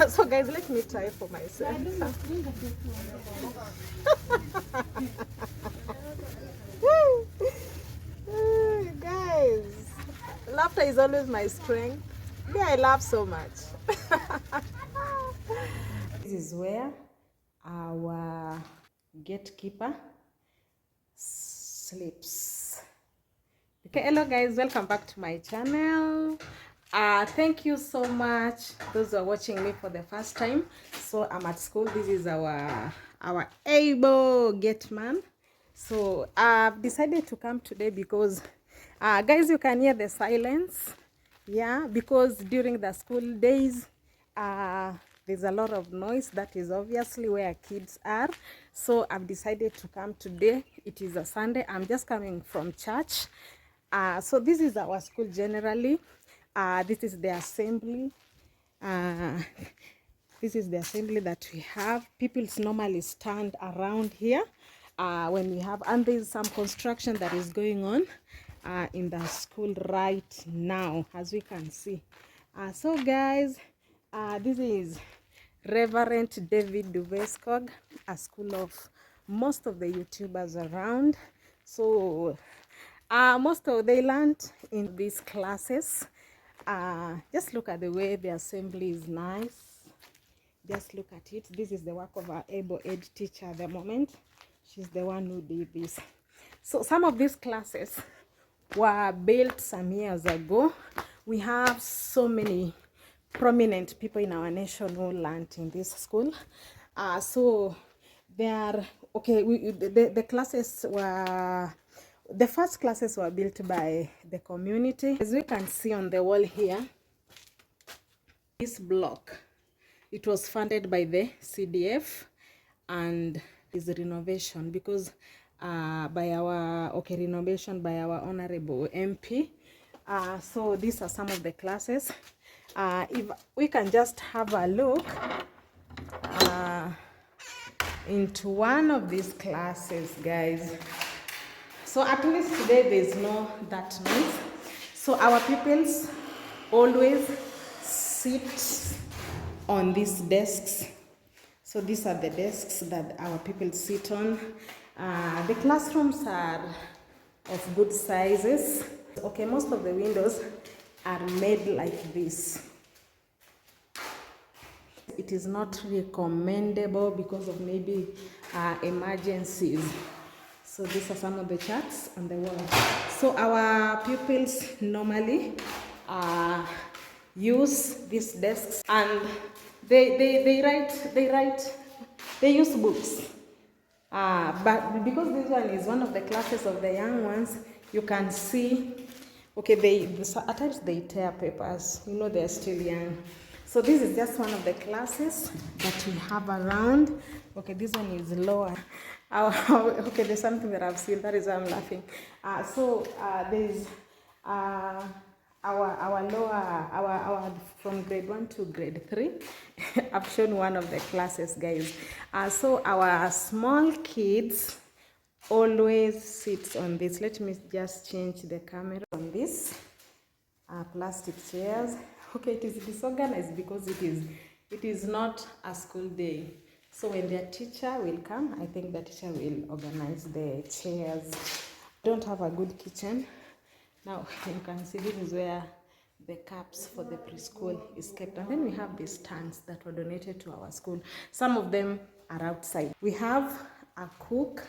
So guys, let me try for myself. Guys, laughter is always my strength. Yeah, I laugh so much. This is where our gatekeeper sleeps. Okay, hello guys, welcome back to my channel. Thank you so much those who are watching me for the first time. So I'm at school. This is our able gate man. So I've decided to come today because guys, you can hear the silence. Yeah, because during the school days there's a lot of noise. That is obviously where kids are. So I've decided to come today. It is a Sunday. I'm just coming from church. So this is our school generally. This is the assembly. This is the assembly that we have. People normally stand around here when we have, and there's some construction that is going on in the school right now, as we can see. So guys, this is Reverend David Duveskog, a school of most of the YouTubers around. So most of they learned in these classes. Just look at the way the assembly is nice. Just look at it. This is the work of our able ed teacher at the moment. She's the one who did this. So some of these classes were built some years ago. We have so many prominent people in our nation who learned in this school. So they are okay. The classes were, the first classes were built by the community. As we can see on the wall here, this block, it was funded by the CDF and is renovation because by our renovation by our honorable MP. So these are some of the classes. If we can just have a look into one of these classes, guys. So at least today there's no that noise. So our pupils always sit on these desks. So these are the desks that our people sit on. The classrooms are of good sizes. Okay, most of the windows are made like this. It is not recommendable because of maybe emergencies. So these are some of the charts on the wall. So our pupils normally use these desks and they use books. But because this one is one of the classes of the young ones, you can see, okay, at times they tear papers, you know, they're still young. So this is just one of the classes that we have around. Okay, this one is lower. Okay, there's something that I've seen, that is why I'm laughing. There's our lower, from grade 1 to grade 3. I've shown one of the classes, guys. So our small kids always sit on this. Let me just change the camera on this. Plastic chairs. Okay, it is disorganized because it is not a school day. So when their teacher will come, I think the teacher will organize the chairs. Don't have a good kitchen. Now you can see this is where the cups for the preschool is kept. And then we have these stands that were donated to our school. Some of them are outside. We have a cook.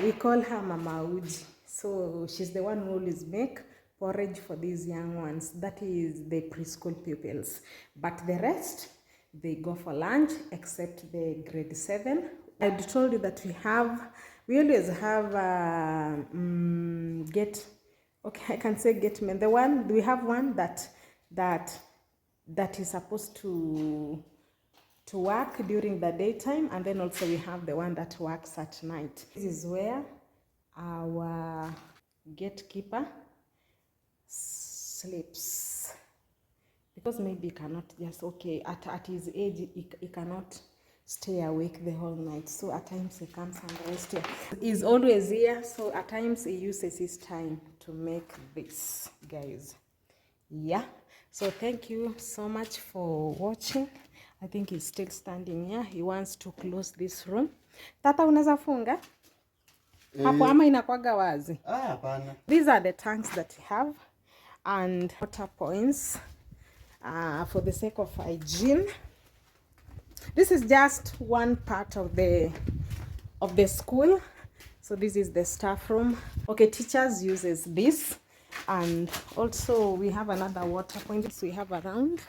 We call her Mama Uji. So she's the one who always make porridge for these young ones. That is the preschool pupils. But the rest, they go for lunch except the grade 7. I told you that we always have okay, I can say gateman. The one, we have one that is supposed to work during the daytime, and then also we have the one that works at night. This is where our gatekeeper sleeps, because maybe he cannot just, okay, at his age he cannot stay awake the whole night. So at times he comes and rests here. He's always here, so at times he uses his time to make this, guys. Yeah. So thank you so much for watching. I think he's still standing here. He wants to close this room. Tata, unaweza funga hapo ama inakwaga wazi? Hapana. These are the tanks that we have and water points for the sake of hygiene. This is just one part of the school. So this is the staff room. Okay, teachers uses this, and also we have another water point. So we have around.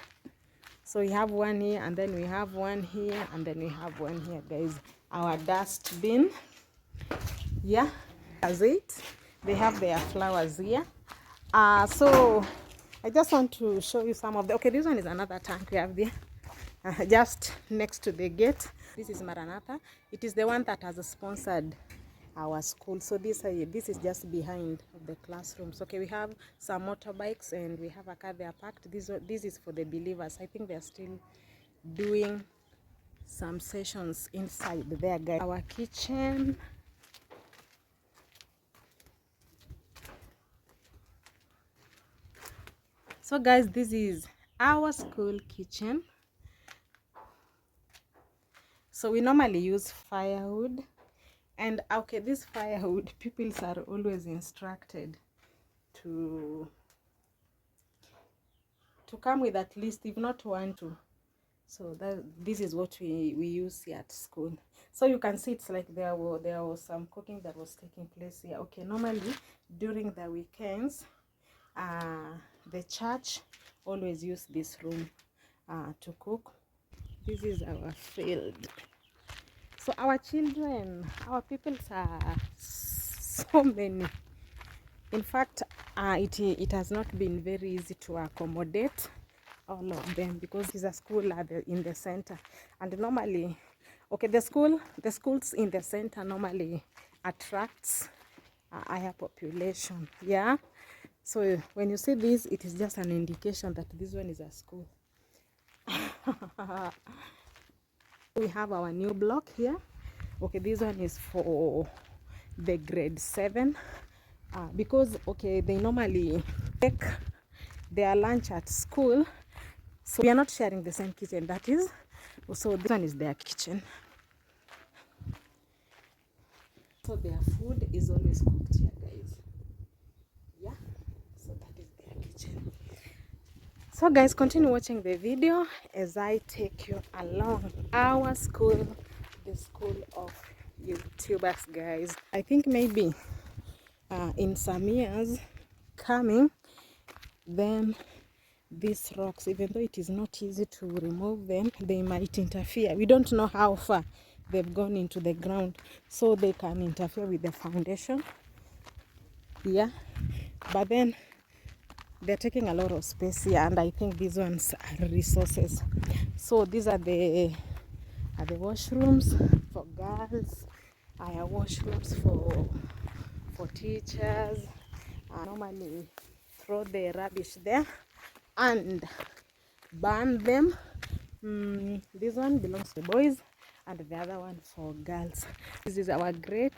So we have one here, and then we have one here, and then we have one here, guys. Our dustbin. Yeah, that's it. They have their flowers here. So I just want to show you some of the. Okay, this one is another tank we have there. Just next to the gate. This is Maranatha. It is the one that has sponsored our school. So this is just behind the classrooms. Okay, we have some motorbikes and we have a car there parked. This is for the believers. I think they're still doing some sessions inside there, guys. Our kitchen. So guys, this is our school kitchen. So we normally use firewood, and okay, this firewood, people are always instructed to come with at least, if not one, two. So this is what we use here at school. So you can see it's like there was some cooking that was taking place here. Okay, normally during the weekends, the church always use this room to cook. This is our field. So our children, our people are so many. In fact, it has not been very easy to accommodate all of them because it's a school in the center. And normally, okay, the schools in the center normally attracts a higher population. Yeah. So when you see this, it is just an indication that this one is a school. We have our new block here. Okay, this one is for the grade 7 because okay, they normally take their lunch at school, so we are not sharing the same kitchen. That is, so this one is their kitchen. So their food is always cooked here, guys. Yeah, so that is their kitchen. So guys, continue watching the video as I take you along our school, the school of YouTubers, guys. I think maybe in some years coming, then these rocks, even though it is not easy to remove them, they might interfere. We don't know how far they've gone into the ground, so they can interfere with the foundation. Yeah, but then they're taking a lot of space here, and I think these ones are resources. So these are the washrooms for girls, washrooms for teachers. Normally throw the rubbish there and burn them. This one belongs to boys and the other one for girls. This is our great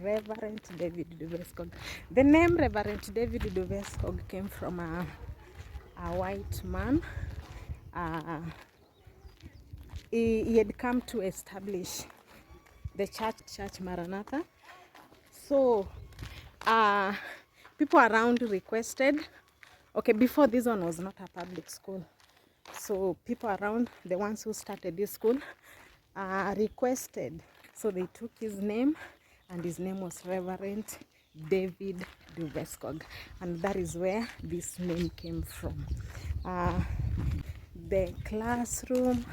Reverend David Duveskog. The name Reverend David Duveskog came from a white man. He had come to establish the church Maranatha. So people around requested, okay, before this one was not a public school, so people around, the ones who started this school, requested, so they took his name, and his name was Reverend David Duveskog, and that is where this name came from. The classroom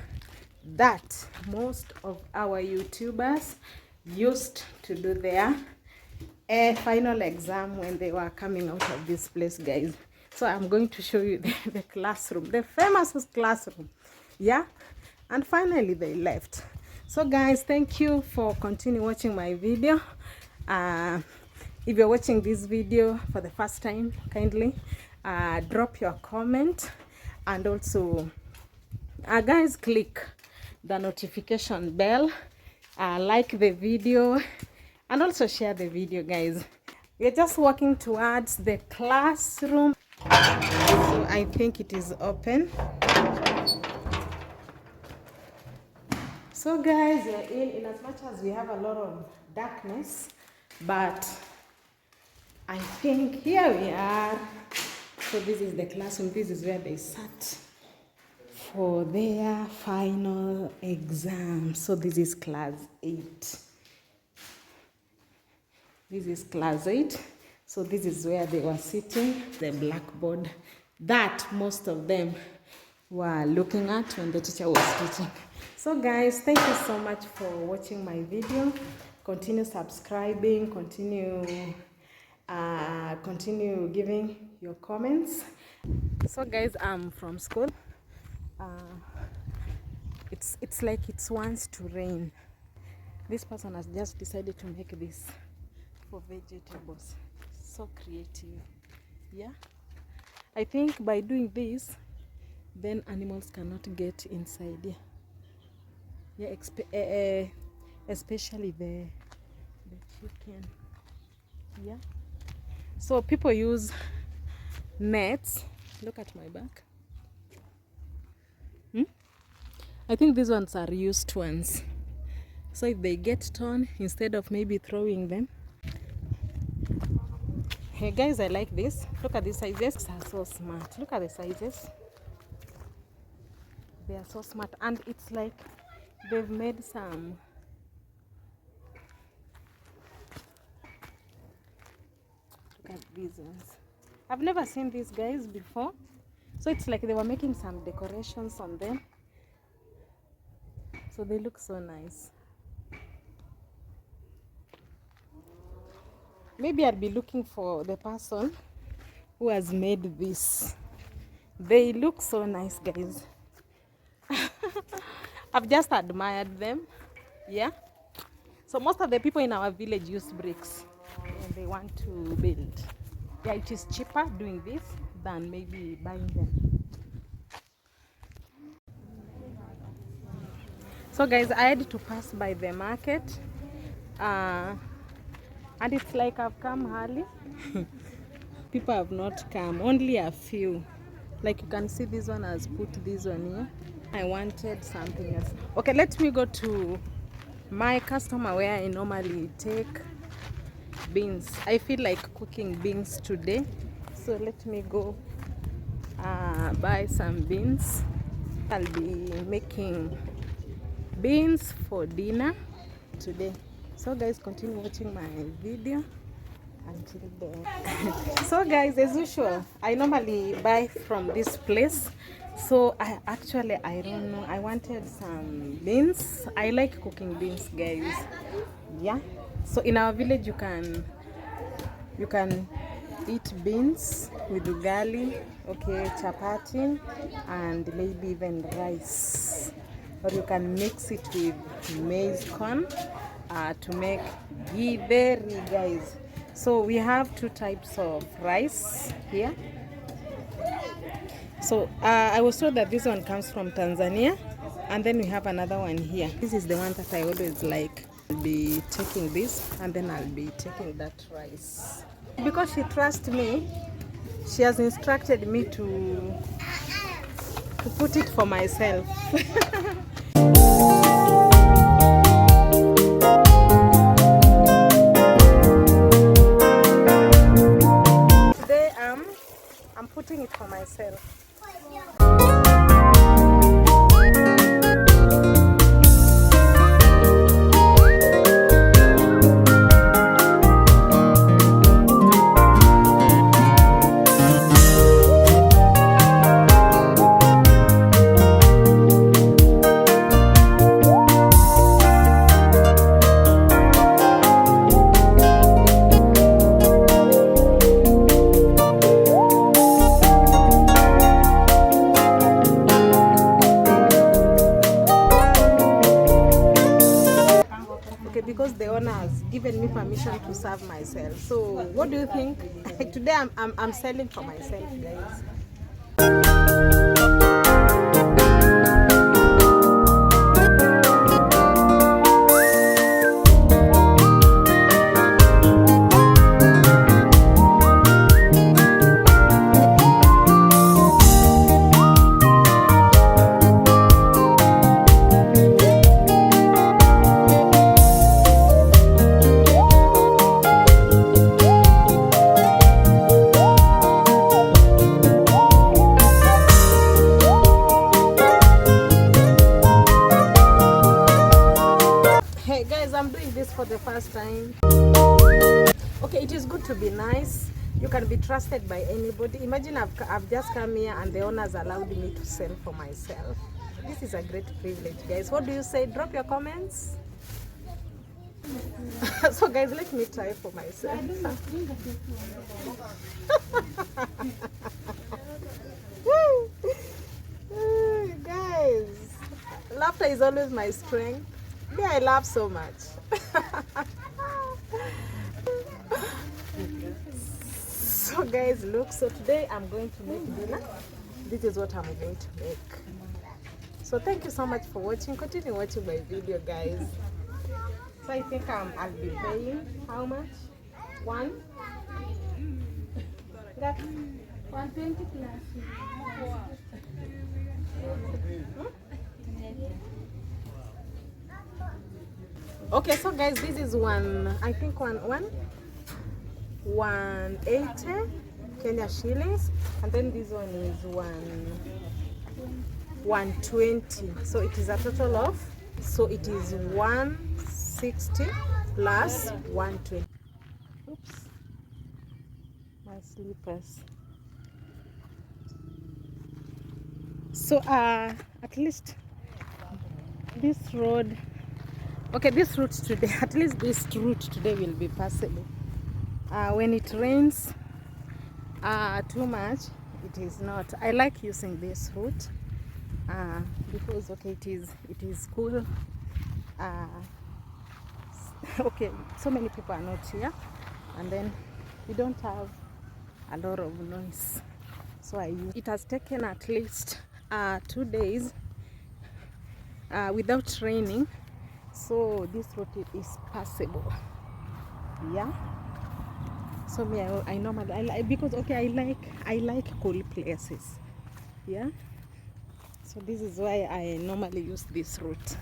that most of our YouTubers used to do their final exam when they were coming out of this place, guys. So I'm going to show you the classroom, the famous classroom. Yeah, and finally they left. So guys, thank you for continuing watching my video. If you're watching this video for the first time, kindly drop your comment, and also guys, click the notification bell, like the video, and also share the video, guys. We're just working towards the classroom. So I think it is open. So guys, in as much as we have a lot of darkness, but I think here we are. So this is the classroom. This is where they sat for their final exam. So this is class 8. This is class 8. So this is where they were sitting, the blackboard that most of them were looking at when the teacher was teaching. So guys, thank you so much for watching my video. Continue subscribing, continue giving your comments. So guys, I'm from school. It's like it wants to rain. This person has just decided to make this for vegetables. So creative. Yeah, I think by doing this, then animals cannot get inside. Yeah, especially the chicken. Yeah, so people use nets. Look at my back. I think these ones are used ones, so if they get torn, instead of maybe throwing them. Hey guys, I like this. Look at the sizes. These are so smart. Look at the sizes. They are so smart, and it's like they've made some. Look at these ones. I've never seen these guys before. So it's like they were making some decorations on them. So they look so nice. Maybe I'll be looking for the person who has made this. They look so nice, guys. I've just admired them. Yeah. So most of the people in our village use bricks when they want to build. Yeah, it is cheaper doing this than maybe buying them. So guys, I had to pass by the market. And it's like I've come early. People have not come, only a few. Like you can see, this one has put this one here. I wanted something else. Okay, let me go to my customer where I normally take beans. I feel like cooking beans today, so let me go buy some beans. I'll be making beans for dinner today. So guys, continue watching my video until then. So guys, as usual, I normally buy from this place. So I don't know, I wanted some beans. I like cooking beans, guys. Yeah, so in our village you can eat beans with ugali, okay, chapati, and maybe even rice, or you can mix it with maize corn to make githeri, guys. So we have 2 types of rice here. So I was told that this one comes from Tanzania, and then we have another one here. This is the one that I always like. I'll be taking this, and then I'll be taking that rice. Because she trusts me, she has instructed me to put it for myself. Today I'm putting it for myself. Because the owner has given me permission to serve myself. So what do you think? Today I'm selling for myself, guys. first time. Okay, it is good to be nice. You can be trusted by anybody. Imagine I've just come here and the owners allowed me to sell for myself. This is a great privilege, guys. What do you say? Drop your comments. So guys, let me try for myself. Guys, laughter is always my strength. Yeah, I laugh so much. So guys, look, so today I'm going to make dinner. This is what I'm going to make. So thank you so much for watching. Continue watching my video, guys. So I think I'll be paying how much? One? 120 plus. Okay, so guys, this is I think 180 Kenya shillings, and then this one is 120. So it is a total of, so it is 160 plus 120. Oops, my slippers. So at least this road, okay, this route today, at least this route today will be passable. When it rains too much, it is not. I like using this route because okay, it is cool. Okay, so many people are not here, and then we don't have a lot of noise, so I use it. Has taken at least 2 days without raining, so this route is passable. Yeah, so me, I normally I like, because okay, I like cool places. Yeah, so this is why I normally use this route.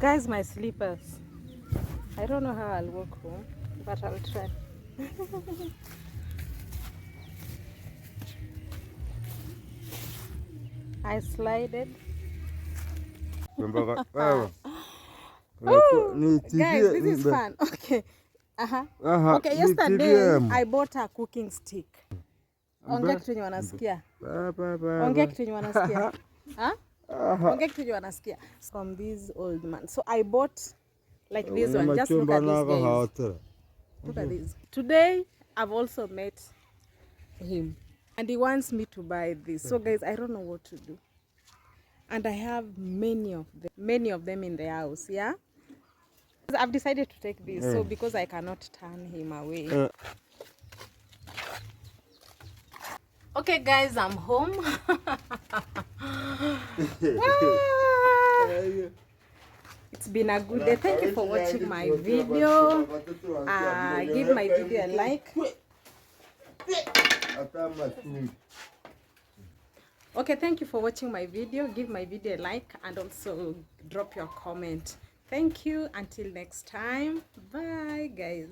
Guys, my slippers. I don't know how I'll walk home, but I'll try. I slided. Oh, guys, this is fun. Okay. Okay, yesterday I bought a cooking stick. Ongea kitu yenye wanasikia. Ongea kitu yenye wanasikia. Ongea kitu yenye wanasikia. From this old man. So I bought like this one. Just look at this, guys. Look at this. Today I've also met him and he wants me to buy this. So guys, I don't know what to do. And I have many of them in the house. Yeah, I've decided to take this. So because I cannot turn him away. Okay guys, I'm home. It's been a good day. Thank you for watching my video. Give my video a like. Okay, thank you for watching my video. Give my video a like and also drop your comment. Thank you. Until next time. Bye guys.